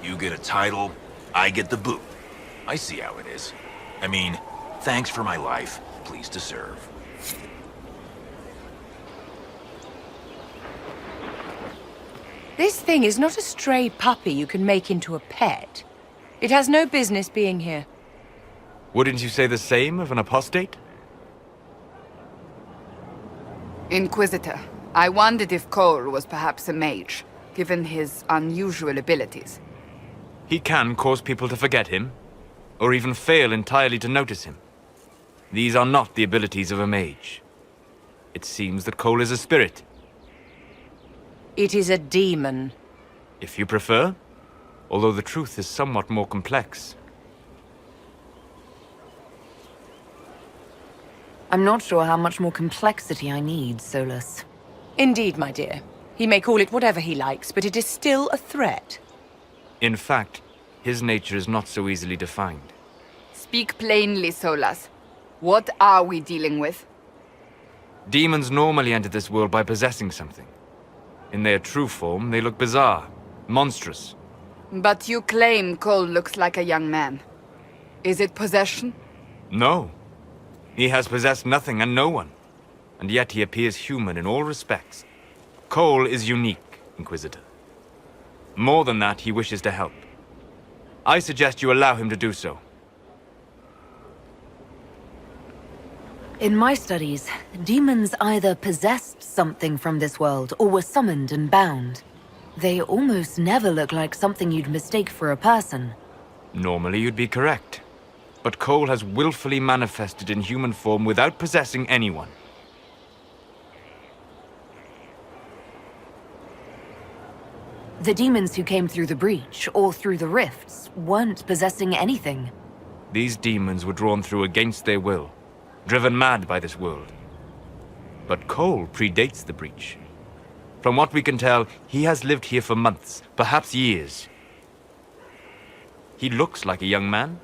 You get a title, I get the boot. I see how it is. I mean, thanks for my life. Pleased to serve. This thing is not a stray puppy you can make into a pet. It has no business being here. Wouldn't you say the same of an apostate? Inquisitor, I wondered if Cole was perhaps a mage, given his unusual abilities. He can cause people to forget him, or even fail entirely to notice him. These are not the abilities of a mage. It seems that Cole is a spirit. It is a demon. If you prefer, although the truth is somewhat more complex. I'm not sure how much more complexity I need, Solus. Indeed, my dear. He may call it whatever he likes, but it is still a threat. In fact, his nature is not so easily defined. Speak plainly, Solas. What are we dealing with? Demons normally enter this world by possessing something. In their true form, they look bizarre, monstrous. But you claim Cole looks like a young man. Is it possession? No. He has possessed nothing and no one. And yet he appears human in all respects. Cole is unique, Inquisitor. More than that, he wishes to help. I suggest you allow him to do so. In my studies, demons either possessed something from this world or were summoned and bound. They almost never look like something you'd mistake for a person. Normally you'd be correct. But Cole has willfully manifested in human form without possessing anyone. The demons who came through the breach, or through the rifts, weren't possessing anything. These demons were drawn through against their will, driven mad by this world. But Cole predates the breach. From what we can tell, he has lived here for months, perhaps years. He looks like a young man.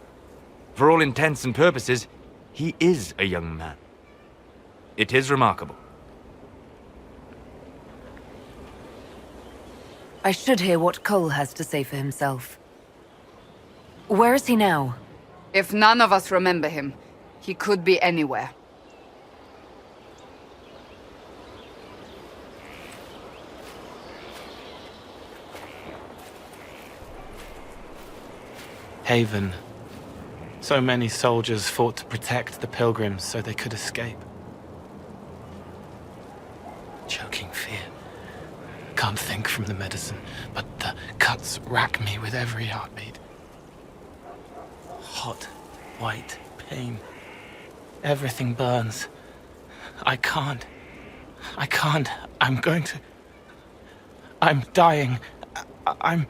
For all intents and purposes, he is a young man. It is remarkable. I should hear what Cole has to say for himself. Where is he now? If none of us remember him, he could be anywhere. Haven. So many soldiers fought to protect the pilgrims so they could escape. Choking fear. Can't think from the medicine, but the cuts rack me with every heartbeat. Hot, white pain. Everything burns. I can't. I'm going to... I'm dying. I'm...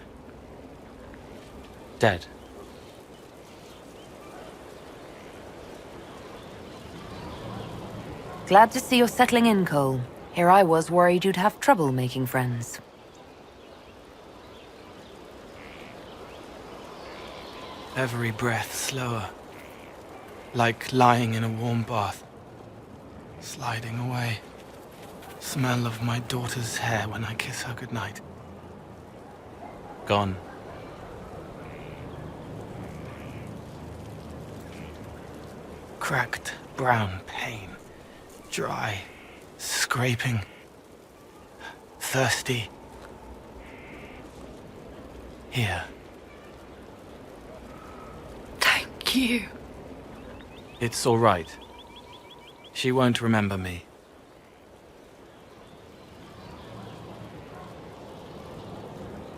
dead. Glad to see you're settling in, Cole. Here I was worried you'd have trouble making friends. Every breath slower. Like lying in a warm bath. Sliding away. Smell of my daughter's hair when I kiss her goodnight. Gone. Cracked brown pain. Dry. Scraping. Thirsty. Here. Thank you. It's all right. She won't remember me.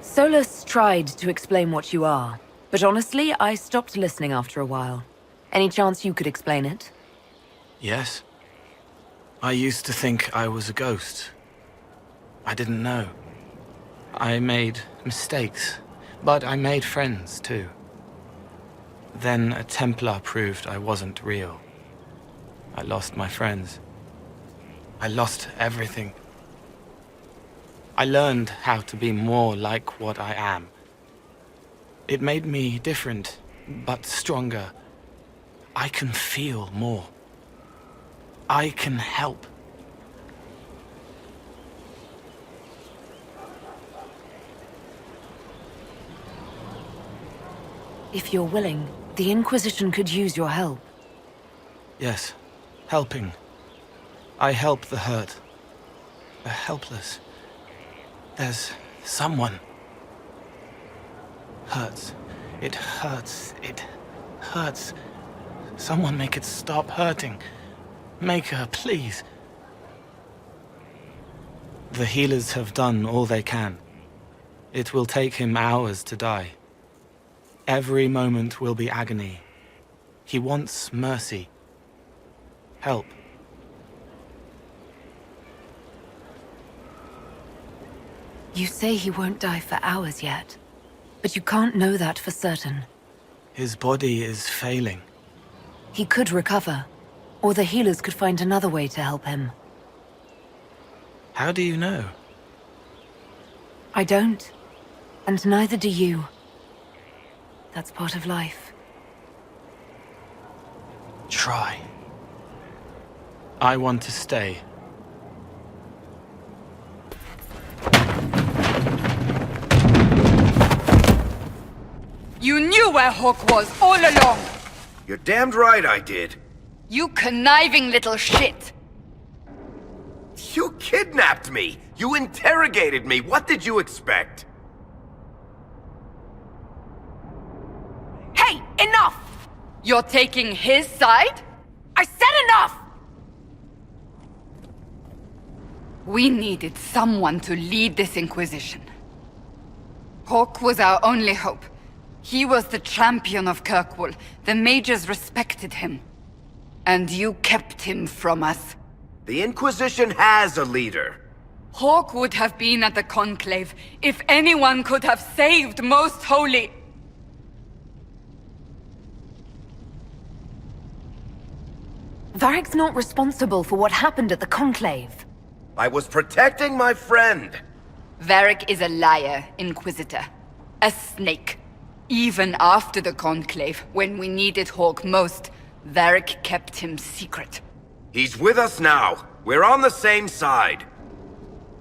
Solus tried to explain what you are, but honestly, I stopped listening after a while. Any chance you could explain it? Yes. I used to think I was a ghost. I didn't know. I made mistakes, but I made friends too. Then a Templar proved I wasn't real. I lost my friends. I lost everything. I learned how to be more like what I am. It made me different, but stronger. I can feel more. I can help. If you're willing, the Inquisition could use your help. Yes, helping. I help the hurt. The helpless. There's someone. Hurts. It hurts. It hurts. Someone make it stop hurting. Make her, please. The healers have done all they can. It will take him hours to die. Every moment will be agony. He wants mercy. Help. You say he won't die for hours yet, but you can't know that for certain. His body is failing. He could recover, or the healers could find another way to help him. How do you know? I don't, and neither do you. That's part of life. Try. I want to stay. You knew where Hawk was all along! You're damned right I did. You conniving little shit! You kidnapped me! You interrogated me! What did you expect? Hey, enough! You're taking his side? I said enough! We needed someone to lead this Inquisition. Hawk was our only hope. He was the champion of Kirkwall. The mages respected him. And you kept him from us. The Inquisition has a leader. Hawk would have been at the Conclave if anyone could have saved Most Holy. Varric's not responsible for what happened at the Conclave. I was protecting my friend. Varric is a liar, Inquisitor. A snake. Even after the Conclave, when we needed Hawk most, Varric kept him secret. He's with us now. We're on the same side.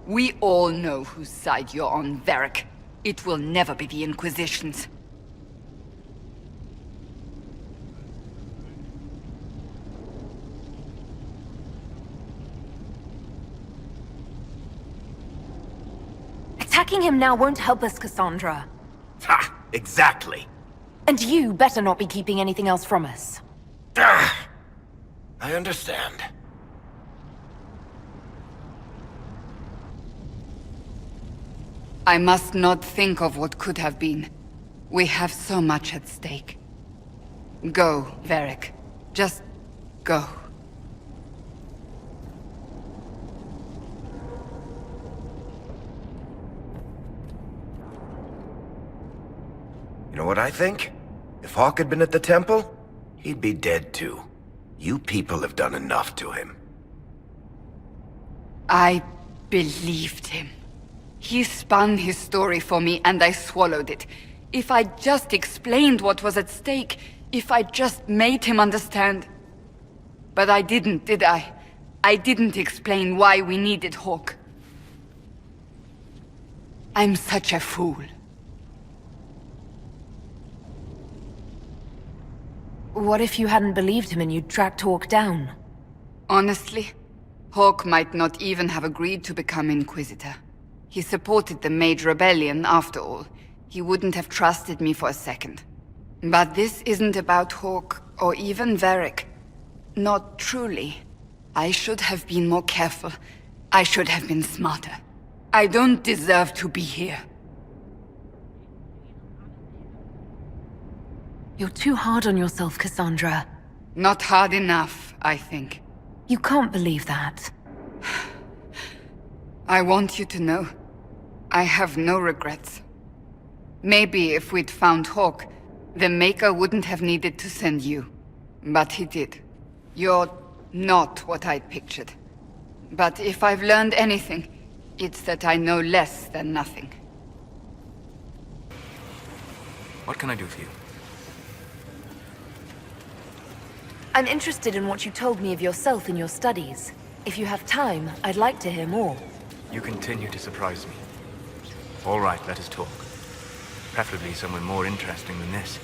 We all know whose side you're on, Varric. It will never be the Inquisition's. Attacking him now won't help us, Cassandra. Ha! Exactly. And you better not be keeping anything else from us. Ah, I understand. I must not think of what could have been. We have so much at stake. Go, Varric. Just go. You know what I think? If Hawk had been at the temple, he'd be dead too. You people have done enough to him. I believed him. He spun his story for me and I swallowed it. If I just explained what was at stake, if I just made him understand. But I didn't, did I? I didn't explain why we needed Hawk. I'm such a fool. What if you hadn't believed him and you'd tracked Hawk down? Honestly, Hawk might not even have agreed to become Inquisitor. He supported the Mage Rebellion, after all. He wouldn't have trusted me for a second. But this isn't about Hawk, or even Varric. Not truly. I should have been more careful. I should have been smarter. I don't deserve to be here. You're too hard on yourself, Cassandra. Not hard enough, I think. You can't believe that. I want you to know, I have no regrets. Maybe if we'd found Hawk, the Maker wouldn't have needed to send you. But he did. You're not what I'd pictured. But if I've learned anything, it's that I know less than nothing. What can I do for you? I'm interested in what you told me of yourself in your studies. If you have time, I'd like to hear more. You continue to surprise me. All right, let us talk. Preferably somewhere more interesting than this.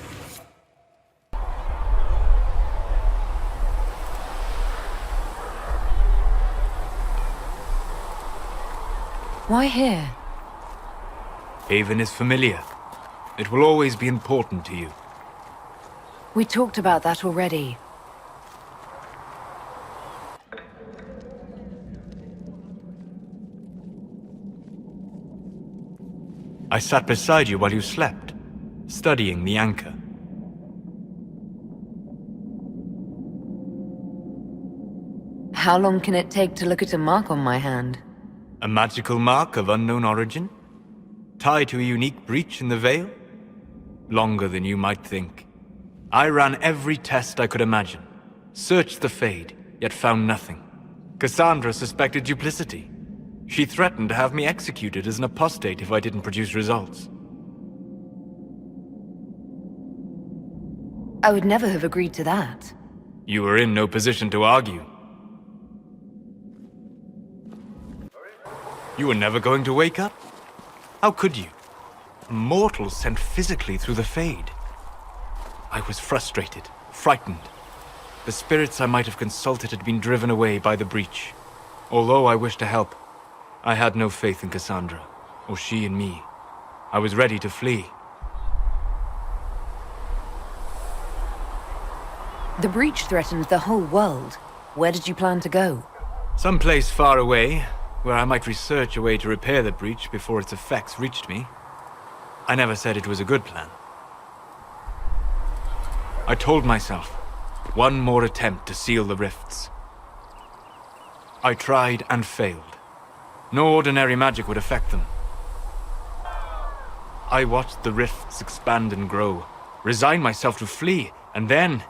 Why here? Haven is familiar. It will always be important to you. We talked about that already. I sat beside you while you slept, studying the anchor. How long can it take to look at a mark on my hand? A magical mark of unknown origin? Tied to a unique breach in the veil? Longer than you might think. I ran every test I could imagine. Searched the Fade, yet found nothing. Cassandra suspected duplicity. She threatened to have me executed as an apostate if I didn't produce results. I would never have agreed to that. You were in no position to argue. You were never going to wake up? How could you? A mortal sent physically through the Fade. I was frustrated, frightened. The spirits I might have consulted had been driven away by the breach. Although I wished to help, I had no faith in Cassandra, or she in me. I was ready to flee. The breach threatened the whole world. Where did you plan to go? Someplace far away, where I might research a way to repair the breach before its effects reached me. I never said it was a good plan. I told myself, one more attempt to seal the rifts. I tried and failed. No ordinary magic would affect them. I watched the rifts expand and grow, resigned myself to flee, and then...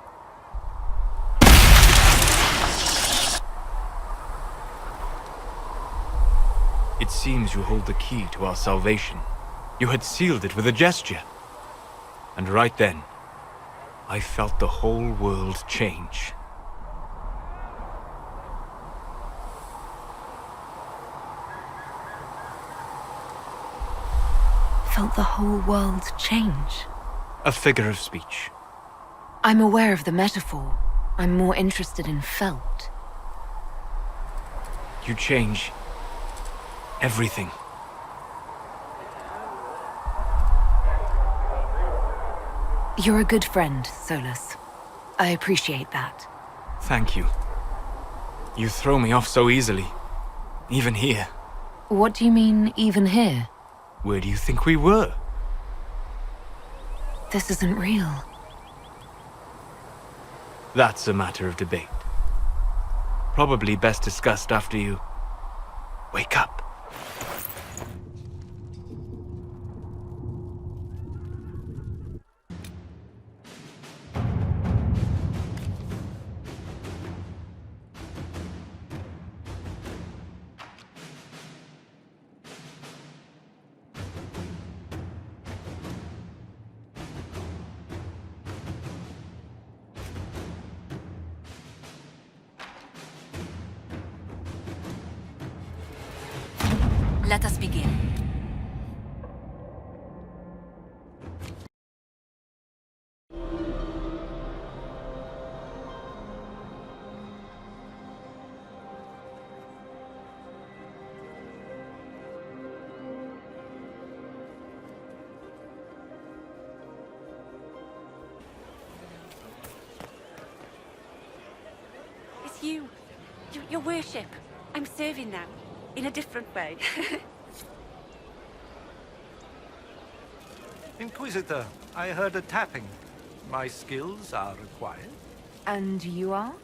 It seems you hold the key to our salvation. You had sealed it with a gesture. And right then, I felt the whole world change. Felt the whole world change? A figure of speech. I'm aware of the metaphor. I'm more interested in felt. You change everything. You're a good friend, Solus. I appreciate that. Thank you. You throw me off so easily. Even here. What do you mean, even here? Where do you think we were? This isn't real. That's a matter of debate. Probably best discussed after you wake up. Let us begin. It's you. Your worship. I'm serving now. In a different way. Inquisitor, I heard a tapping. My skills are required. And you are?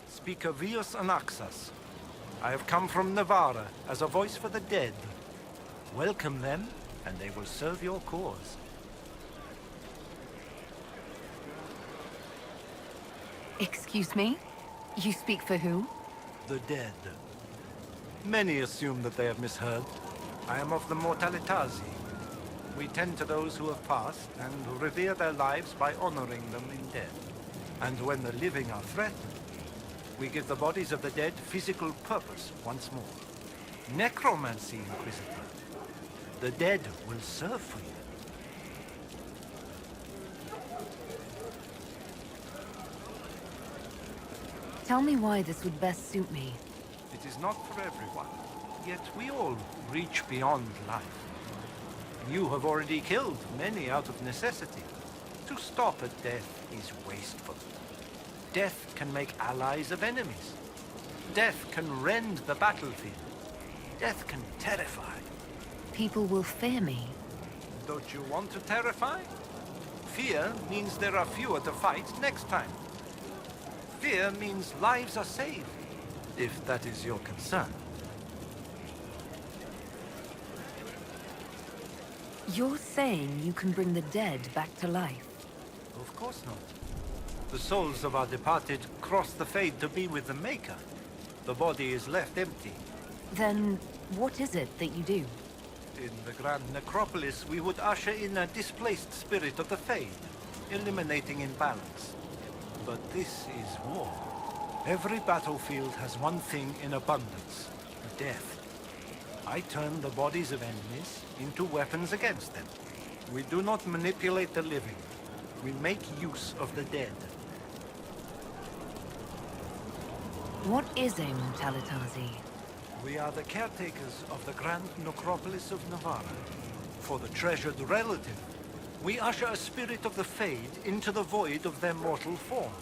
Speaker Vius Anaxas. I have come from Navarra as a voice for the dead. Welcome them, and they will serve your cause. Excuse me? You speak for who? The dead. Many assume that they have misheard. I am of the Mortalitazi. We tend to those who have passed and revere their lives by honoring them in death. And when the living are threatened, we give the bodies of the dead physical purpose once more. Necromancy, Inquisitor. The dead will serve for you. Tell me why this would best suit me. It is not for everyone, yet we all reach beyond life. You have already killed many out of necessity. To stop at death is wasteful. Death can make allies of enemies. Death can rend the battlefield. Death can terrify. People will fear me. Don't you want to terrify? Fear means there are fewer to fight next time. Fear means lives are saved, if that is your concern. You're saying you can bring the dead back to life? Of course not. The souls of our departed cross the Fade to be with the Maker. The body is left empty. Then what is it that you do? In the Grand Necropolis, we would usher in a displaced spirit of the Fade, eliminating imbalance. But this is war. Every battlefield has one thing in abundance: death. I turn the bodies of enemies into weapons against them. We do not manipulate the living. We make use of the dead. What is a Mortalitazi? We are the caretakers of the Grand Necropolis of Navarra. For the treasured relative, we usher a spirit of the Fade into the void of their mortal form.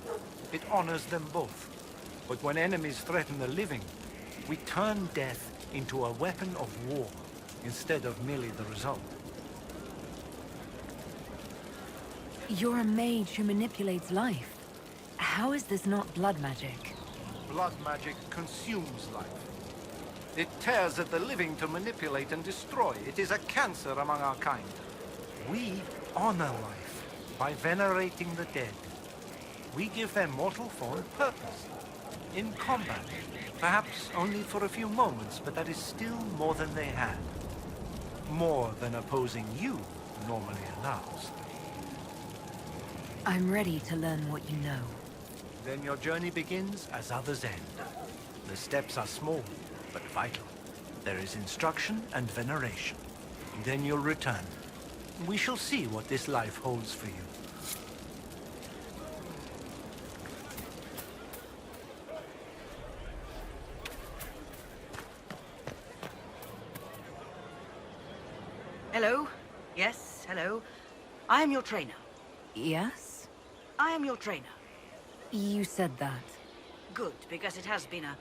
It honors them both. But when enemies threaten the living, we turn death into a weapon of war, instead of merely the result. You're a mage who manipulates life. How is this not blood magic? Blood magic consumes life. It tears at the living to manipulate and destroy. It is a cancer among our kind. We honor life by venerating the dead. We give their mortal form purpose. In combat, perhaps only for a few moments, but that is still more than they had. More than opposing you normally allows. I'm ready to learn what you know. Then your journey begins as others end. The steps are small, but vital. There is instruction and veneration. Then you'll return. We shall see what this life holds for you. Hello? Yes, hello. I am your trainer. Yes? I am your trainer. You said that. Good, because it has been a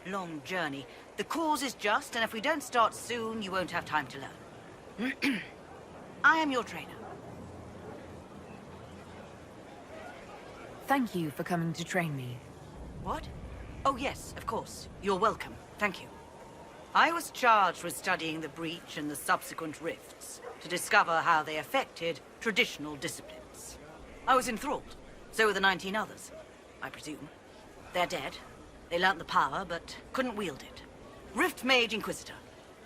long journey. The cause is just, and if we don't start soon, you won't have time to learn. I am your trainer. Thank you for coming to train me. What? Oh yes, of course. You're welcome. Thank you. I was charged with studying the breach and the subsequent rifts to discover how they affected traditional disciplines. I was enthralled. So were the 19 others, I presume. They're dead. They learnt the power, but couldn't wield it. Rift Mage Inquisitor.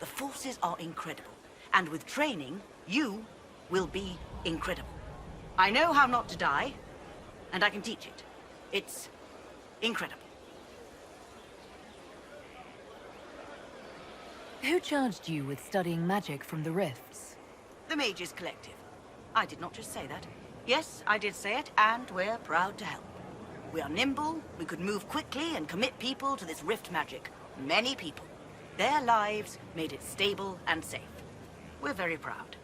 The forces are incredible. And with training, you will be incredible. I know how not to die, and I can teach it. It's incredible. Who charged you with studying magic from the rifts? The Mages Collective. I did not just say that. Yes, I did say it, and we're proud to help. We are nimble, we could move quickly and commit people to this rift magic. Many people. Their lives made it stable and safe. We're very proud.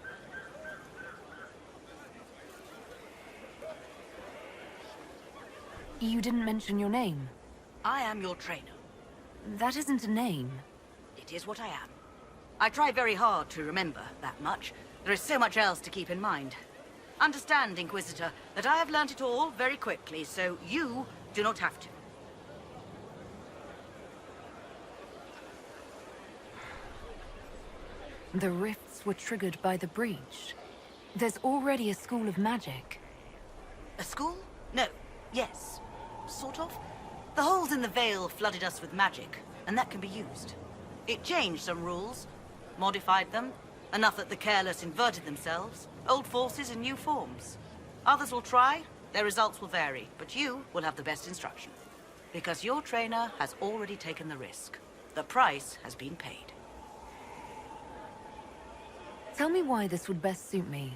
You didn't mention your name. I am your trainer. That isn't a name. It is what I am. I try very hard to remember that much. There is so much else to keep in mind. Understand, Inquisitor, that I have learnt it all very quickly, so you do not have to. The rifts were triggered by the breach. There's already a school of magic. A school? No. Yes. Sort of. The holes in the veil flooded us with magic, and that can be used. It changed some rules, modified them, enough that the careless inverted themselves, old forces in new forms. Others will try, their results will vary, but you will have the best instruction. Because your trainer has already taken the risk. The price has been paid. Tell me why this would best suit me.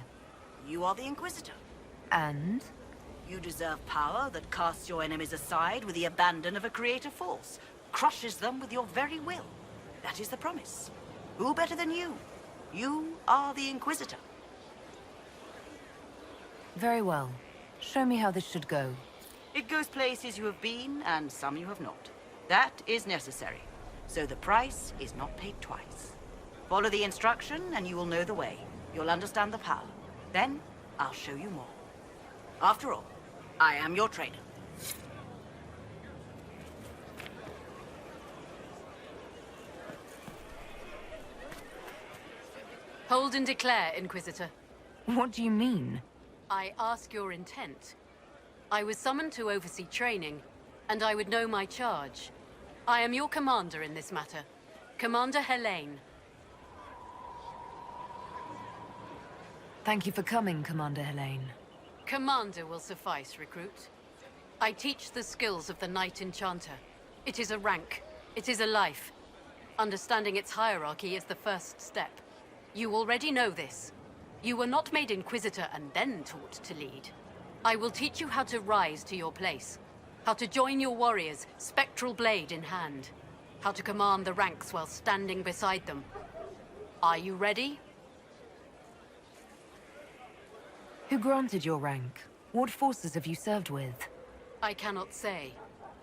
You are the Inquisitor. And? You deserve power that casts your enemies aside with the abandon of a creative force, crushes them with your very will. That is the promise. Who better than you? You are the Inquisitor. Very well. Show me how this should go. It goes places you have been, and some you have not. That is necessary, so the price is not paid twice. Follow the instruction, and you will know the way. You'll understand the power. Then, I'll show you more. After all, I am your trainer. Hold and declare, Inquisitor. What do you mean? I ask your intent. I was summoned to oversee training, and I would know my charge. I am your commander in this matter. Commander Helene. Thank you for coming, Commander Helene. Commander will suffice, recruit. I teach the skills of the Knight Enchanter. It is a rank. It is a life. Understanding its hierarchy is the first step. You already know this. You were not made Inquisitor and then taught to lead. I will teach you how to rise to your place. How to join your warriors, spectral blade in hand. How to command the ranks while standing beside them. Are you ready? Who granted your rank? What forces have you served with? I cannot say.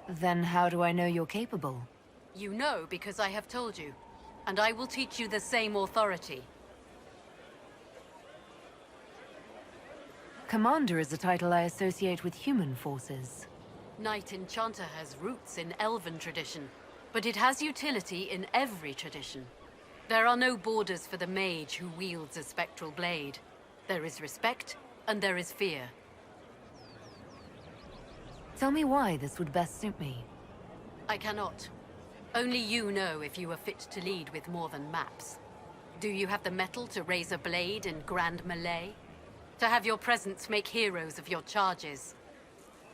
Then how do I know you're capable? You know because I have told you. And I will teach you the same authority. Commander is a title I associate with human forces. Knight Enchanter has roots in Elven tradition, but it has utility in every tradition. There are no borders for the mage who wields a spectral blade. There is respect, and there is fear. Tell me why this would best suit me. I cannot. Only you know if you are fit to lead with more than maps. Do you have the mettle to raise a blade in grand melee? To have your presence make heroes of your charges?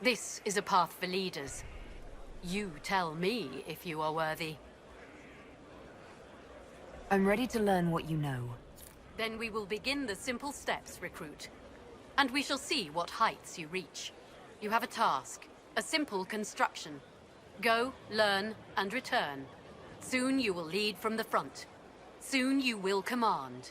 This is a path for leaders. You tell me if you are worthy. I'm ready to learn what you know. Then we will begin the simple steps, recruit. And we shall see what heights you reach. You have a task, a simple construction. Go, learn, and return. Soon you will lead from the front. Soon you will command.